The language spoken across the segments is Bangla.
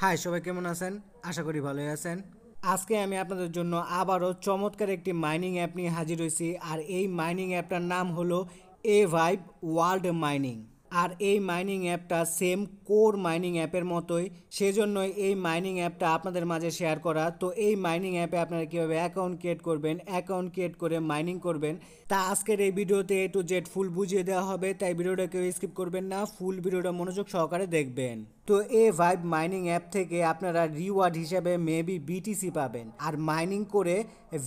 হাই সবাই কেমন আছেন? আশা করি ভালোই আছেন। আজকে আমি আপনাদের জন্য আবারও চমৎকার একটি মাইনিং অ্যাপ নিয়ে হাজির হয়েছি। আর এই মাইনিং অ্যাপটার নাম হলো এভাইভ ওয়ার্ল্ড মাইনিং। আর এই মাইনিং অ্যাপটা সেম কোর মাইনিং অ্যাপের মতোই, সেজন্যই এই মাইনিং অ্যাপটা আপনাদের মাঝে শেয়ার করা। তো এই মাইনিং অ্যাপে আপনারা কীভাবে অ্যাকাউন্ট ক্রিয়েট করবেন, অ্যাকাউন্ট ক্রিয়েট করে মাইনিং করবেন, তা আজকের এই ভিডিওতে A to Z ফুল বুঝিয়ে দেওয়া হবে। তাই ভিডিওটা কেউ স্কিপ করবেন না, ফুল ভিডিওটা মনোযোগ সহকারে দেখবেন। তো এভাইভ মাইনিং অ্যাপ থেকে আপনারা রিওয়ার্ড হিসেবে মেবি বিটিসি পাবেন, আর মাইনিং করে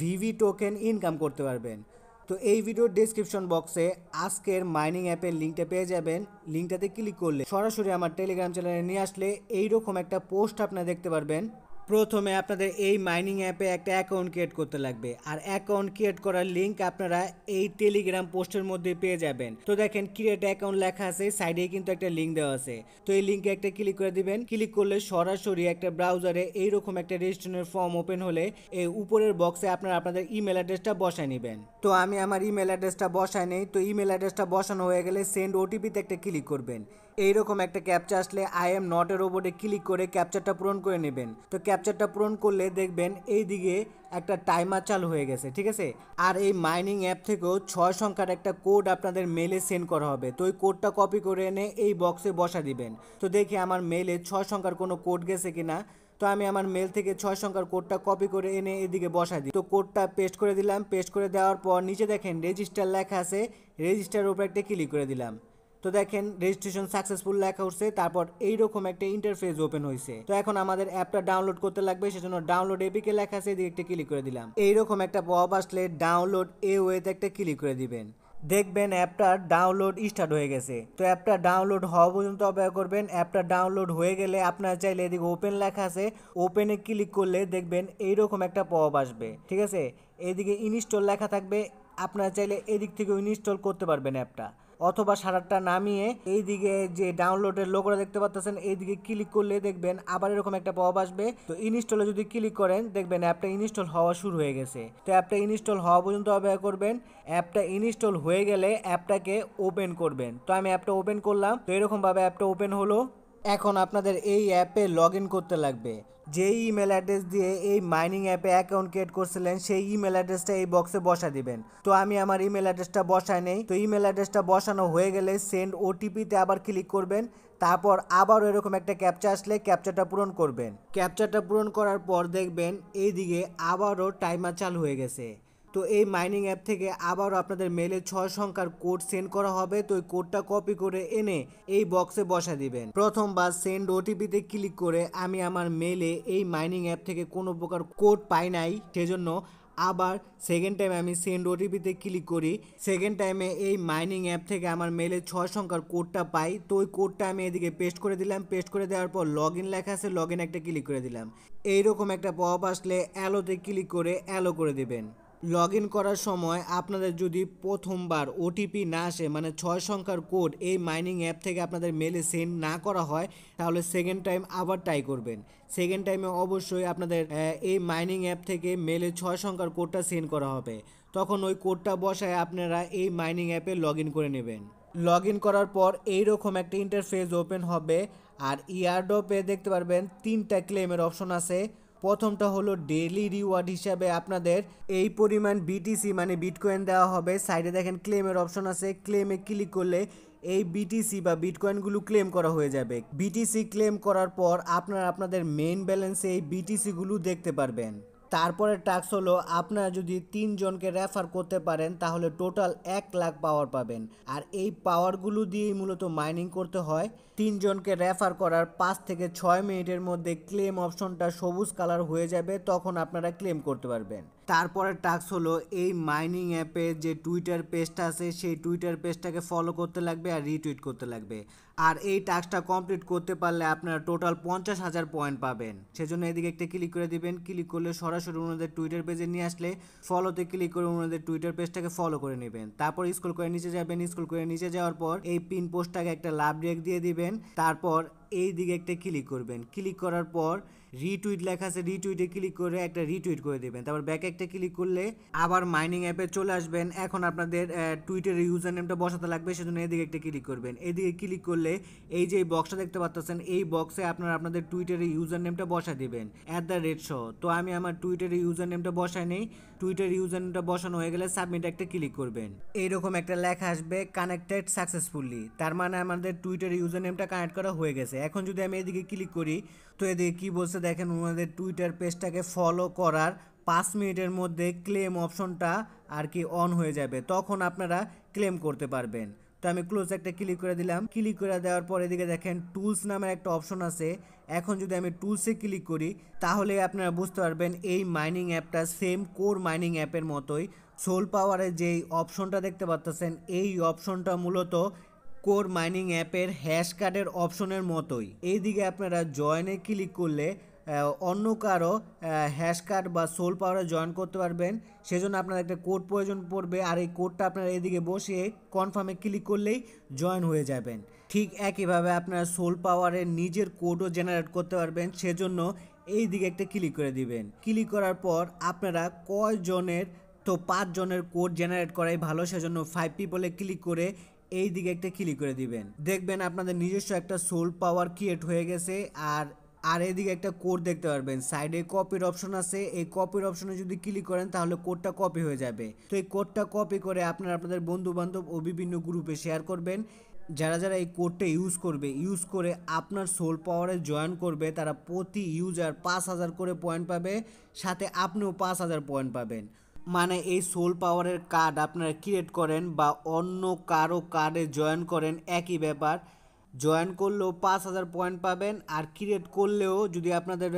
ভিভি টোকেন ইনকাম করতে পারবেন। তো এই ভিডিওর ডেসক্রিপশন বক্সে আজকের মাইনিং অ্যাপের লিঙ্কটা পেয়ে যাবেন। লিঙ্কটাতে ক্লিক করলে সরাসরি আমার টেলিগ্রাম চ্যানেলে নিয়ে আসলে এইরকম একটা পোস্ট আপনারা দেখতে পারবেন। প্রথমে আপনাদের এই মাইনিং অ্যাপে একটা অ্যাকাউন্ট ক্রিয়েট করতে লাগবে, আর অ্যাকাউন্ট ক্রিয়েট করার লিঙ্ক আপনারা এই টেলিগ্রাম পোস্টের মধ্যে পেয়ে যাবেন। তো দেখেন ক্রিয়েট অ্যাকাউন্ট লেখা আছে, সাইডে কিন্তু একটা লিঙ্ক দেওয়া আছে। তো এই লিঙ্কে একটা ক্লিক করে দিবেন। ক্লিক করলে সরাসরি একটা ব্রাউজারে এইরকম একটা রেজিস্ট্রেশনের ফর্ম ওপেন হলে এই উপরের বক্সে আপনারা আপনাদের ইমেল অ্যাড্রেসটা বসায় নেবেন। তো আমি আমার ইমেল অ্যাড্রেসটা বসায় নেই। তো ইমেল অ্যাড্রেসটা বসানো হয়ে গেলে সেন্ড ওটিপিতে একটা ক্লিক করবেন। এইরকম একটা ক্যাপচা আসলে আই এম নট এর ওপরে ক্লিক করে ক্যাপচারটা পূরণ করে নেবেন। তো ক্যাপচারটা পূরণ করলে দেখবেন এইদিকে একটা টাইমার চালু হয়ে গেছে, ঠিক আছে। আর এই মাইনিং অ্যাপ থেকেও 6 সংখ্যার একটা কোড আপনাদের মেলে সেন্ড করা হবে। তো ওই কোডটা কপি করে এনে এই বক্সে বসা দিবেন। তো দেখি আমার মেলে 6 সংখ্যার কোনো কোড গেছে কিনা। তো আমি আমার মেল থেকে 6 সংখ্যার কোডটা কপি করে এনে এদিকে বসা দিই। তো কোডটা পেস্ট করে দিলাম। পেস্ট করে দেওয়ার পর নিচে দেখেন রেজিস্টার লেখা আছে, রেজিস্টারের উপর একটা ক্লিক করে দিলাম। তো দেখেন রেজিস্ট্রেশন সাকসেসফুল লেখা উঠছে, তারপর এইরকম একটা ইন্টারফেস ওপেন হয়েছে। তো এখন আমাদের অ্যাপটা ডাউনলোড করতে লাগবে, সেজন্য ডাউনলোড এপিকে লেখা আছে, এদিকে একটা ক্লিক করে দিলাম। এইরকম একটা পপ আসলে ডাউনলোড এ ওয়েতে একটা ক্লিক করে দিবেন। দেখবেন অ্যাপটার ডাউনলোড স্টার্ট হয়ে গেছে। তো অ্যাপটা ডাউনলোড হওয়া পর্যন্ত অপেক্ষা করবেন। অ্যাপটা ডাউনলোড হয়ে গেলে আপনারা চাইলে এদিকে ওপেন লেখা আছে, ওপেনে ক্লিক করলে দেখবেন এইরকম একটা পপ আসবে, ঠিক আছে। এদিকে ইনস্টল লেখা থাকবে, আপনারা চাইলে এদিক থেকে ইনস্টল করতে পারবেন অ্যাপটা, অথবা সারাটা নামিয়ে এইদিকে যে ডাউনলোডের লোগোটা দেখতে পাচ্ছেন এইদিকে ক্লিক করলে দেখবেন আবার এরকম একটা পপ আসবে। তো ইনস্টলে যদি ক্লিক করেন দেখবেন অ্যাপটা ইনস্টল হওয়া শুরু হয়ে গেছে। তো অ্যাপটা ইনস্টল হওয়া পর্যন্ত অপেক্ষা করবেন। অ্যাপটা ইনস্টল হয়ে গেলে অ্যাপটাকে ওপেন করবেন। তো আমি অ্যাপটা ওপেন করলাম। তো এরকমভাবে অ্যাপটা ওপেন হলো। এখন আপনাদের এই অ্যাপে লগ ইন করতে লাগবে। যেই ইমেল অ্যাড্রেস দিয়ে এই মাইনিং অ্যাপে অ্যাকাউন্ট ক্রিয়েট করছিলেন সেই ইমেল অ্যাড্রেসটা এই বক্সে বসা দিবেন। তো আমি আমার ইমেল অ্যাড্রেসটা বসাই নেই। তো ইমেল অ্যাড্রেসটা বসানো হয়ে গেলে সেন্ড ওটিপিতে আবার ক্লিক করবেন। তারপর আবারও এরকম একটা ক্যাপচা আসলে ক্যাপচাটা পূরণ করবেন। ক্যাপচাটা পূরণ করার পর দেখবেন এইদিকে আবারও টাইমার চালু হয়ে গেছে। তো এই মাইনিং অ্যাপ থেকে আবারও আপনাদের মেলে 6 সংখ্যার কোড সেন্ড করা হবে। তো ওই কোডটা কপি করে এনে এই বক্সে বসা দিবেন। প্রথমবার সেন্ড ওটিপিতে ক্লিক করে আমি আমার মেলে এই মাইনিং অ্যাপ থেকে কোনো প্রকার কোড পাই নাই, সেজন্য আবার সেকেন্ড টাইমে আমি সেন্ড ওটিপিতে ক্লিক করি। সেকেন্ড টাইমে এই মাইনিং অ্যাপ থেকে আমার মেলে 6 সংখ্যার কোডটা পাই। তো ওই কোডটা আমি এদিকে পেস্ট করে দিলাম। পেস্ট করে দেওয়ার পর লগ ইন লেখা আছে, লগ ইন একটা ক্লিক করে দিলাম। এইরকম একটা পপ আসলে অ্যালোতে ক্লিক করে অ্যালো করে দিবেন। লগ ইন করার সময় আপনাদের যদি প্রথমবার ওটিপি না আসে, মানে 6 সংখ্যার কোড এই মাইনিং অ্যাপ থেকে আপনাদের মেলে সেন্ড না করা হয়, তাহলে সেকেন্ড টাইম আবার ট্রাই করবেন। সেকেন্ড টাইমে অবশ্যই আপনাদের এই মাইনিং অ্যাপ থেকে মেলে 6 সংখ্যার কোডটা সেন্ড করা হবে। তখন ওই কোডটা বসায় আপনারা এই মাইনিং অ্যাপে লগ ইন করে নেবেন। লগ ইন করার পর এইরকম একটা ইন্টারফেস ওপেন হবে। আর ইয়ারড্রপে দেখতে পারবেন 3টা ক্লেমের অপশন আছে। প্রথমটা হলো ডেইলি রিওয়ার্ড হিসাবে আপনাদের এই পরিমাণ বিটিসি মানে বিটকয়েন দেওয়া হবে। সাইডে দেখেন ক্লেমের অপশন আছে, ক্লেমে ক্লিক করলে এই বিটিসি বা বিটকয়েনগুলো ক্লেম করা হয়ে যাবে। বিটিসি ক্লেম করার পর আপনারা আপনাদের মেইন ব্যালেন্সে এই বিটিসিগুলো দেখতে পারবেন। তারপরে টাস্ক হলো আপনারা যদি 3 জনকে রেফার করতে পারেন তাহলে টোটাল 1 লাখ পাওয়ার পাবেন। আর এই পাওয়ারগুলো দিয়েই মূলত মাইনিং করতে হয়। 3 জনকে রেফার করার 5 থেকে 6 মিনিটের মধ্যে ক্লেম অপশনটা সবুজ কালার হয়ে যাবে, তখন আপনারা ক্লেম করতে পারবেন। তারপরে টাস্ক হলো এই মাইনিং অ্যাপে যে টুইটার পেজটা আছে সেই টুইটার পেজটাকে ফলো করতে লাগবে আর রিটুইট করতে লাগবে। আর এই টাস্কটা কমপ্লিট করতে পারলে আপনারা টোটাল 50,000 পয়েন্ট পাবেন। সেজন্য এদিকে একটা ক্লিক করে দিবেন। ক্লিক করলে সরাসরি ওনাদের টুইটার পেজে নিয়ে আসলে ফলোতে ক্লিক করে ওনাদের টুইটার পেজটাকে ফলো করে নেবেন। তারপর স্ক্রল করে নিচে যাবেন। স্ক্রল করে নিচে যাওয়ার পর এই পিন পোস্টটাকে একটা লাভ রেক দিয়ে দিবেন। তারপর এই দিকে একটা ক্লিক করবেন, ক্লিক করার পর রিটুইট লেখা আছে, রিটুইটে ক্লিক করে একটা রিটুইট করে দেবেন, তারপর ব্যাক একটা ক্লিক করলে আবার মাইনিং অ্যাপে চলে আসবেন। এখন আপনাদের টুইটারের ইউজার নেমটা বসাতে লাগবে, সেজন্য এদিকে একটা ক্লিক করবেন। এদিকে ক্লিক করলে এই যে বক্সটা দেখতে পাচ্ছেন, এই বক্সে আপনারা আপনাদের টুইটারের ইউজার নেমটা বসা দিবেন @সহ। তো আমি আমার টুইটারের ইউজার নেমটা বসাই নেই, টুইটার ইউজার নেমটা বসানো হয়ে গেলে সাবমিট একটা ক্লিক করবেন। এইরকম একটা লেখা আসবে কানেক্টেড সাকসেসফুলি, তার মানে আমাদের টুইটার ইউজার নেমটা কানেক্ট করা হয়ে গেছে। এখন যদি আমি এদিকে ক্লিক করি তো এদিকে কি বলছে দেখেন, আমাদের টুইটার পেজটাকে ফলো করার 5 মিনিটের মধ্যে ক্লেম অপশনটা আর কি অন হয়ে যাবে, তখন আপনারা ক্লেম করতে পারবেন। তো আমি ক্লোজ একটা ক্লিক করে দিলাম, ক্লিক করে দেওয়ার পর এদিকে দেখেন টুলস নামের একটা অপশন আছে। এখন যদি আমি টুলসে ক্লিক করি তাহলে আপনারা বুঝতে পারবেন এই মাইনিং অ্যাপটা সেম কোর মাইনিং অ্যাপের মতোই। সোল পাওয়ারের যেই অপশনটা দেখতে পাচ্ছেন, এই অপশনটা মূলত কোর মাইনিং অ্যাপের হ্যাশ কার্ডের অপশনের মতোই। এইদিকে আপনারা জয়েনে ক্লিক করলে অন্য কারো হ্যাশ কার্ড বা সোল পাওয়ারে জয়েন করতে পারবেন, সেজন্য আপনার একটা কোড প্রয়োজন পড়বে, আর এই কোডটা আপনারা এদিকে বসে কনফার্মে ক্লিক করলেই জয়েন হয়ে যাবেন। ঠিক একইভাবে আপনারা সোল পাওয়ারের নিজের কোডও জেনারেট করতে পারবেন, সেজন্য এই দিকে একটা ক্লিক করে দিবেন। ক্লিক করার পর আপনারা কয়জনের, তো 5 জনের কোড জেনারেট করাই ভালো, সেজন্য 5 পিপলে ক্লিক করে এই দিকে একটা ক্লিক করে দিবেন। দেখবেন আপনাদের নিজস্ব একটা সোল পাওয়ার ক্রিয়েট হয়ে গেছে। আর এদিকে একটা কোড দেখতে পারবেন, সাইডে কপির অপশন আছে, এই কপির অপশনে যদি ক্লিক করেন তাহলে কোডটা কপি হয়ে যাবে। তো এই কোডটা কপি করে আপনারা আপনাদের বন্ধু বান্ধব ও বিভিন্ন গ্রুপে শেয়ার করবেন। যারা যারা এই কোডটা ইউজ করে আপনার সোল পাওয়ারে জয়েন করবে, তারা প্রতি ইউজার 5000 করে পয়েন্ট পাবে, সাথে আপনিও 5000 পয়েন্ট পাবেন। মানে এই সোল পাওয়ারের কার্ড আপনারা ক্রিয়েট করেন বা অন্য কারো কার্ডে জয়েন করেন, একই ব্যাপার। জয়েন করলেও 5000 পয়েন্ট পাবেন, আর ক্রিয়েট করলেও যদি আপনাদের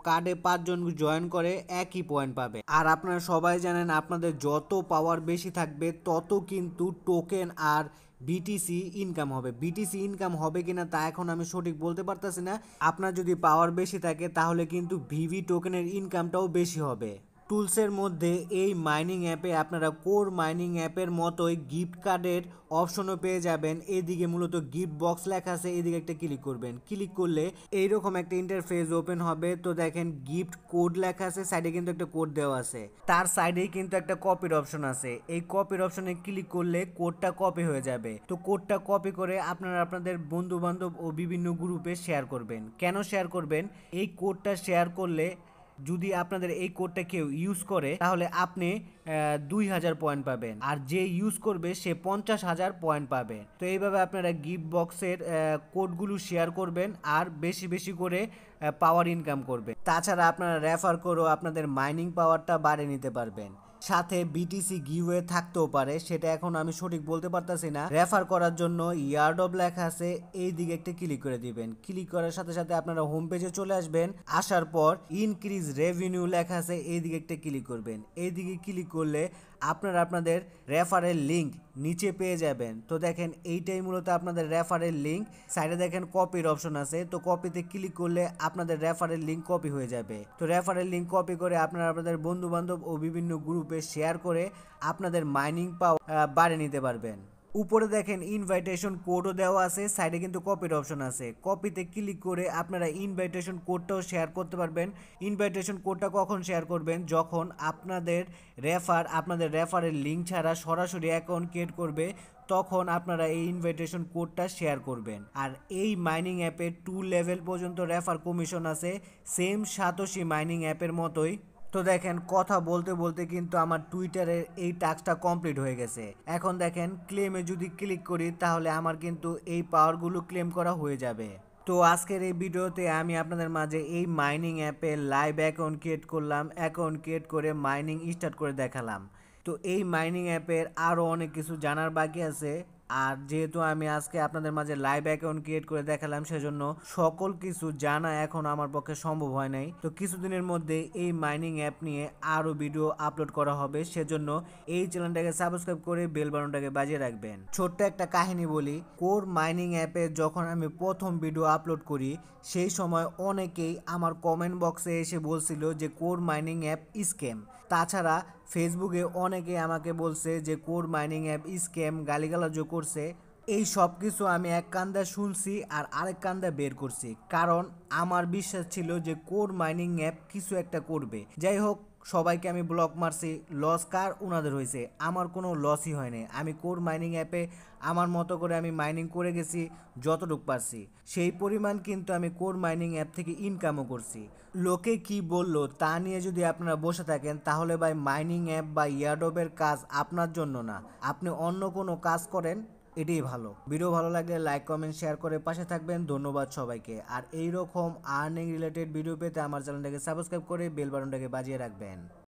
কার্ডে 5 জন জয়েন করে একই পয়েন্ট পাবে। আর আপনারা সবাই জানেন আপনাদের যত পাওয়ার বেশি থাকবে তত কিন্তু টোকেন আর বিটিসি ইনকাম হবে। বিটিসি ইনকাম হবে কিনা তা এখন আমি সঠিক বলতে পারতেছি না। আপনার যদি পাওয়ার বেশি থাকে তাহলে কিন্তু ভিভি টোকেনের ইনকামটাও বেশি হবে। টুলসের মধ্যে এই মাইনিং অ্যাপে আপনারা কোর মাইনিং অ্যাপের মতোই গিফট কার্ডের অপশনও পেয়ে যাবেন। এদিকে মূলত গিফট বক্স লেখা আছে, এদিকে একটা ক্লিক করবেন। ক্লিক করলে এইরকম একটা ইন্টারফেস ওপেন হবে। তো দেখেন গিফট কোড লেখা আছে, সাইডে কিন্তু একটা কোড দেওয়া আছে, তার সাইডেই কিন্তু একটা কপির অপশন আছে। এই কপির অপশনে ক্লিক করলে কোডটা কপি হয়ে যাবে। তো কোডটা কপি করে আপনারা আপনাদের বন্ধু বান্ধব ও বিভিন্ন গ্রুপে শেয়ার করবেন। কেন শেয়ার করবেন? এই কোডটা শেয়ার করলে যদি আপনাদের এই কোডটা কেউ ইউজ করে তাহলে আপনি 2000 পয়েন্ট পাবেন, আর যে ইউজ করবে সে 50,000 পয়েন্ট পাবে। তো এইভাবে আপনারা গিফট বক্সের কোডগুলো শেয়ার করবেন আর বেশি বেশি করে পাওয়ার ইনকাম করবেন। তাছাড়া আপনারা রেফার করেও আপনাদের মাইনিং পাওয়ারটা বাড়িয়ে নিতে পারবেন। সাথে বিটিসি গিভওয়ে থাকতেও পারে, সেটা এখন আমি সঠিক বলতে পারতাছি না। রেফার করার জন্য ইয়ার্ড অফ লেখা আছে, এই দিকে একটা ক্লিক করে দিবেন। ক্লিক করার সাথে সাথে আপনারা হোম পেজে চলে আসবেন। আসার পর ইনক্রিজ রেভিনিউ লেখা আছে, এই দিকে একটা ক্লিক করবেন। এই দিকে ক্লিক করলে আপনারা আপনাদের রেফারের লিঙ্ক নিচে পেয়ে যাবেন। তো দেখেন এইটাই মূলত আপনাদের রেফারের লিঙ্ক। সাইডে দেখেন কপির অপশন আছে, তো কপিতে ক্লিক করলে আপনাদের রেফারের লিঙ্ক কপি হয়ে যাবে। তো রেফারের লিঙ্ক কপি করে আপনারা আপনাদের বন্ধু বান্ধব ও বিভিন্ন গ্রুপে শেয়ার করে আপনাদের মাইনিং পাওয়ার বাড়িয়ে নিতে পারবেন। উপরে দেখেন ইনভাইটেশন কোডও দেওয়া আছে, সাইডে কিন্তু কপির অপশন আছে। কপিতে ক্লিক করে আপনারা ইনভাইটেশন কোডটাও শেয়ার করতে পারবেন। ইনভাইটেশন কোডটা কখন শেয়ার করবেন? যখন আপনাদের রেফারের লিঙ্ক ছাড়া সরাসরি অ্যাকাউন্ট ক্রিয়েট করবে, তখন আপনারা এই ইনভাইটেশন কোডটা শেয়ার করবেন। আর এই মাইনিং অ্যাপে 2 লেভেল পর্যন্ত রেফার কমিশন আছে, সেম সাতোশি মাইনিং অ্যাপের মতোই। তো দেখেন কথা বলতে বলতে কিন্তু আমার টুইটারের এই টাস্কটা কমপ্লিট হয়ে গেছে। এখন দেখেন ক্লেমে যদি ক্লিক করি তাহলে আমার কিন্তু এই পাওয়ারগুলো ক্লেম করা হয়ে যাবে। তো আজকের এই ভিডিওতে আমি আপনাদের মাঝে এই মাইনিং অ্যাপে লাইভ অ্যাকাউন্ট ক্রিয়েট করলাম, অ্যাকাউন্ট ক্রিয়েট করে মাইনিং স্টার্ট করে দেখালাম। তো এই মাইনিং অ্যাপের আরও অনেক কিছু জানার বাকি আছে, আর যেহেতু আমি আজকে আপনাদের মাঝে লাইভ অ্যাকাউন্ট ক্রিয়েট করে দেখালাম, সেজন্য সকল কিছু জানা এখন আমার পক্ষে সম্ভব হয় নাই। তো কিছুদিনের মধ্যে এই মাইনিং অ্যাপ নিয়ে আরও ভিডিও আপলোড করা হবে, সেজন্য এই চ্যানেলটাকে সাবস্ক্রাইব করে বেল বাটনটাকে বাজিয়ে রাখবেন। ছোট্ট একটা কাহিনী বলি, কোর মাইনিং অ্যাপে যখন আমি প্রথম ভিডিও আপলোড করি সেই সময় অনেকেই আমার কমেন্ট বক্সে এসে বলছিল যে কোর মাইনিং অ্যাপ স্ক্যাম। তাছাড়া ফেসবুকে অনেকে আমাকে বলছে যে কোর মাইনিং অ্যাপ স্ক্যাম, গালিগালাজও করছে। এই সব কিছু আমি এক কান্দা শুনছি আর আরেক কান্দা বের করছি, কারণ আমার বিশ্বাস ছিল যে কোর মাইনিং অ্যাপ কিছু একটা করবে। যাই হোক, সবাইকে আমি ব্লক মারছি, লস কার ওনাদের হয়েছে, আমার কোনো লসই হয়নি। আমি কোর মাইনিং অ্যাপে আমার মতো করে আমি মাইনিং করে গেছি যতটুকু পারছি, সেই পরিমাণ কিন্তু আমি কোর মাইনিং অ্যাপ থেকে ইনকামও করছি। লোকে কি বললো তা নিয়ে যদি আপনারা বসে থাকেন, তাহলে ভাই মাইনিং অ্যাপ বা ইয়ারডবের কাজ আপনার জন্য না, আপনি অন্য কোনো কাজ করেন, এটাই ভালো। ভিডিও ভালো লাগলে লাইক কমেন্ট শেয়ার করে পাশে থাকবেন। ধন্যবাদ সবাইকে। আর এইরকম আর্নিং রিলেটেড ভিডিও পেতে আমার চ্যানেলটাকে সাবস্ক্রাইব করে বেল বাটনটাকে বাজিয়ে রাখবেন।